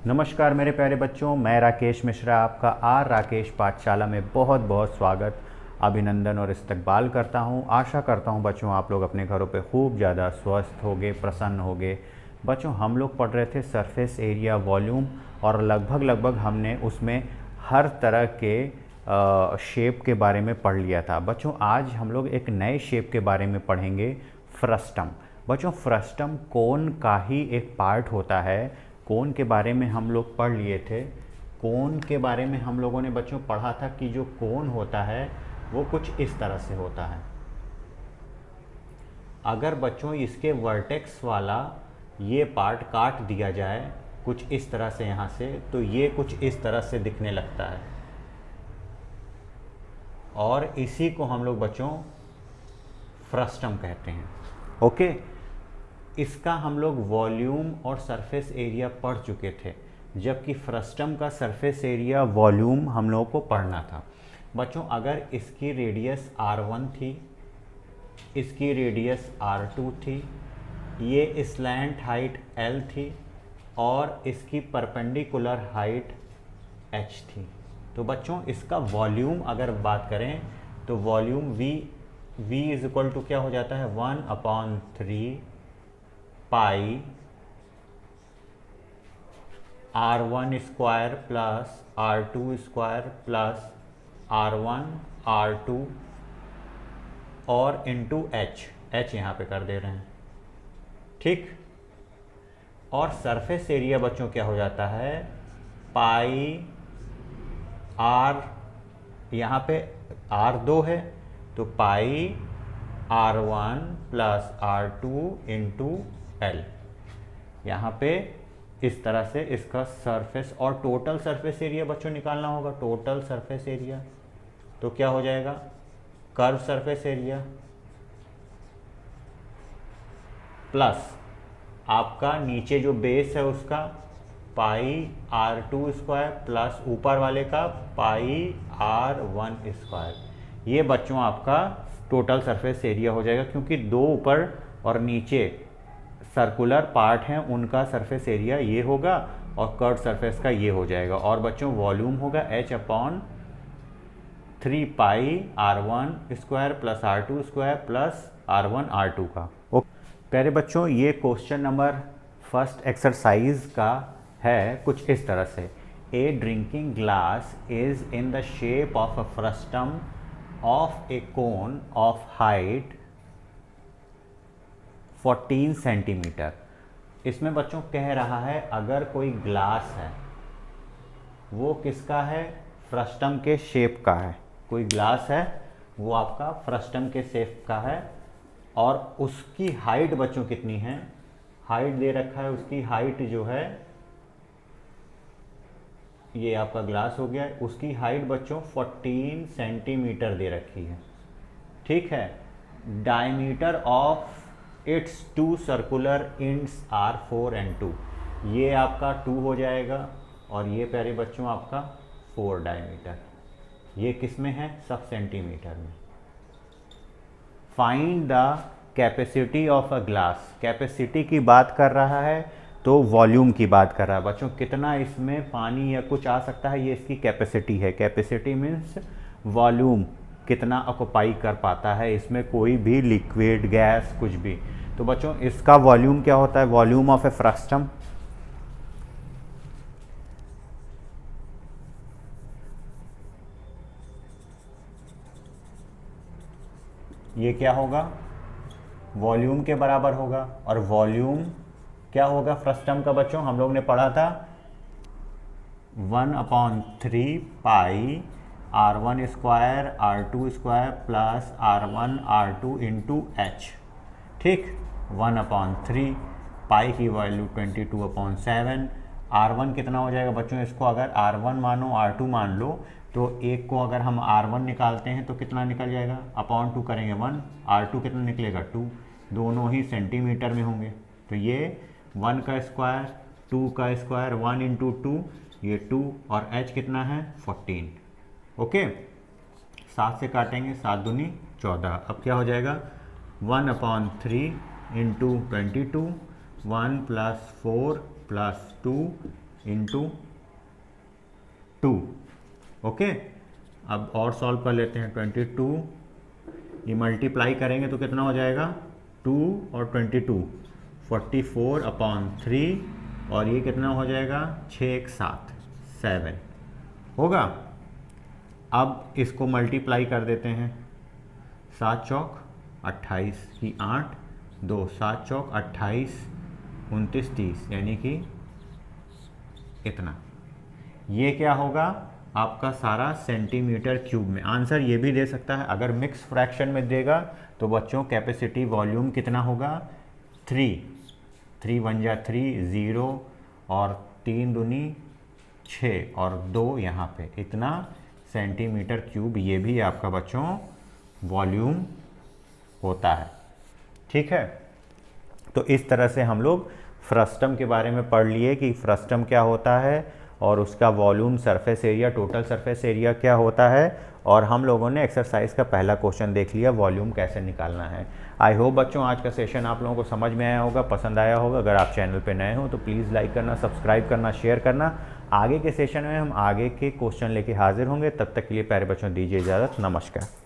नमस्कार मेरे प्यारे बच्चों, मैं राकेश मिश्रा आपका आर राकेश पाठशाला में बहुत बहुत स्वागत, अभिनंदन और इस्तकबाल करता हूं। आशा करता हूं बच्चों आप लोग अपने घरों पे खूब ज़्यादा स्वस्थ होगे, प्रसन्न होगे। बच्चों हम लोग पढ़ रहे थे सरफेस एरिया वॉल्यूम और लगभग हमने उसमें हर तरह के शेप के बारे में पढ़ लिया था। बच्चों आज हम लोग एक नए शेप के बारे में पढ़ेंगे, फ्रस्टम। बच्चों फ्रस्टम कोन का ही एक पार्ट होता है। कोन के बारे में हम लोग पढ़ लिए थे। कोन के बारे में हम लोगों ने बच्चों पढ़ा था कि जो कोन होता है वो कुछ इस तरह से होता है। अगर बच्चों इसके वर्टेक्स वाला ये पार्ट काट दिया जाए कुछ इस तरह से यहाँ से, तो ये कुछ इस तरह से दिखने लगता है और इसी को हम लोग बच्चों फ्रस्टम कहते हैं। ओके, इसका हम लोग वॉल्यूम और सरफेस एरिया पढ़ चुके थे, जबकि फ्रस्टम का सरफेस एरिया वॉल्यूम हम लोगों को पढ़ना था। बच्चों अगर इसकी रेडियस r1 थी, इसकी रेडियस r2 थी, ये स्लैंट हाइट l थी और इसकी परपेंडिकुलर हाइट h थी, तो बच्चों इसका वॉल्यूम अगर बात करें तो volume v is equal to क्या हो जाता है, 1/3 pi r1 square plus r2 square plus r1 r2 और इंटू h यहाँ पे कर दे रहे हैं, ठीक। और सरफेस एरिया बच्चों क्या हो जाता है, पाई r, यहाँ पे r2 है तो पाई r1 plus r2 into L। यहाँ पे इस तरह से इसका सरफेस और टोटल सरफेस एरिया बच्चों निकालना होगा। टोटल सरफेस एरिया तो क्या हो जाएगा, कर्व सरफेस एरिया प्लस आपका नीचे जो बेस है उसका पाई r2 स्क्वायर प्लस ऊपर वाले का पाई r1 स्क्वायर। ये बच्चों आपका टोटल सरफेस एरिया हो जाएगा, क्योंकि दो ऊपर और नीचे सर्कुलर पार्ट हैं उनका सरफेस एरिया ये होगा और कर्व सरफेस का ये हो जाएगा। और बच्चों वॉल्यूम होगा h/3 पाई r1 square plus r2 square plus r1 r2 का। प्यारे बच्चों ये क्वेश्चन नंबर फर्स्ट एक्सरसाइज का है कुछ इस तरह से। A drinking glass is in the shape of a frustum of a cone of height 14 centimetre. इसमें बच्चों कह रहा है अगर कोई ग्लास है वो किसका है, फ्रस्टम के शेप का है। कोई ग्लास है वो आपका फ्रस्टम के शेप का है और उसकी हाइट बच्चों कितनी है, हाइट दे रखा है। उसकी हाइट जो है, ये आपका ग्लास हो गया, उसकी हाइट बच्चों 14 सेंटीमीटर दे रखी है, ठीक है। Diameter of its two circular ends are 4 and 2, ये आपका 2 हो जाएगा और ये प्यारे बच्चों आपका 4 डायमीटर। ये किस में है, सब सेंटीमीटर में। Find the capacity of a glass. Capacity की बात कर रहा है तो वॉल्यूम की बात कर रहा है बच्चों, कितना इसमें पानी या कुछ आ सकता है, ये इसकी कैपेसिटी है। कैपेसिटी मीन्स वॉल्यूम, कितना ऑक्युपाई कर पाता है इसमें कोई भी लिक्विड, गैस, कुछ भी। तो बच्चों इसका वॉल्यूम क्या होता है, वॉल्यूम ऑफ ए फ्रस्टम, ये क्या होगा, वॉल्यूम के बराबर होगा। और वॉल्यूम क्या होगा फ्रस्टम का बच्चों, हम लोग ने पढ़ा था 1/3 pi r1 square r2 square plus r1 r2 into h, ठीक। 1/3 पाई की वैल्यू 22/7। r1 कितना हो जाएगा बच्चों, इसको अगर r1 मानो r2 मान लो तो एक को अगर हम r1 निकालते हैं तो कितना निकल जाएगा, अपॉन 2 करेंगे 1, r2 कितना निकलेगा 2, दोनों ही सेंटीमीटर में होंगे। तो ये 1 का स्क्वायर 2 का स्क्वायर 1 इंटू 2, ये 2 और h कितना है 14। ओके, 7 से काटेंगे, 7 दूनी 14। अब क्या हो जाएगा 1/3 इंटू 22, 1 + 4 + 2 इंटू 2। ओके, अब और सॉल्व कर लेते हैं। 22 ये मल्टीप्लाई करेंगे तो कितना हो जाएगा, 2 और 22 44/3, और ये कितना हो जाएगा, 6 1 7 7 होगा। अब इसको मल्टीप्लाई कर देते हैं, 7 चौक 28 की 8, 2 7 चौक 28 29 30, यानी कि इतना। ये क्या होगा आपका सारा सेंटीमीटर क्यूब में। आंसर ये भी दे सकता है, अगर मिक्स फ्रैक्शन में देगा तो बच्चों कैपेसिटी वॉल्यूम कितना होगा, 3 3 1 जा 3 0 और 3 दूनी 6 और 2 यहाँ पे, इतना सेंटीमीटर क्यूब ये भी आपका बच्चों वॉल्यूम होता है। ठीक है, तो इस तरह से हम लोग फ्रस्टम के बारे में पढ़ लिए कि फ्रस्टम क्या होता है और उसका volume, surface area, total surface area क्या होता है, और हम लोगों ने एक्सरसाइज का पहला क्वेश्चन देख लिया, वॉल्यूम कैसे निकालना है। आई होप बच्चों आज का सेशन आप लोगों को समझ में आया होगा, पसंद आया होगा। अगर आप चैनल पे नए हो तो प्लीज़ लाइक करना, सब्सक्राइब करना, शेयर करना। आगे के सेशन में हम आगे के क्वेश्चन लेके हाजिर होंगे, तब तक के लिए प्यारे बच्चों दीजिए इजाज़त, नमस्कार।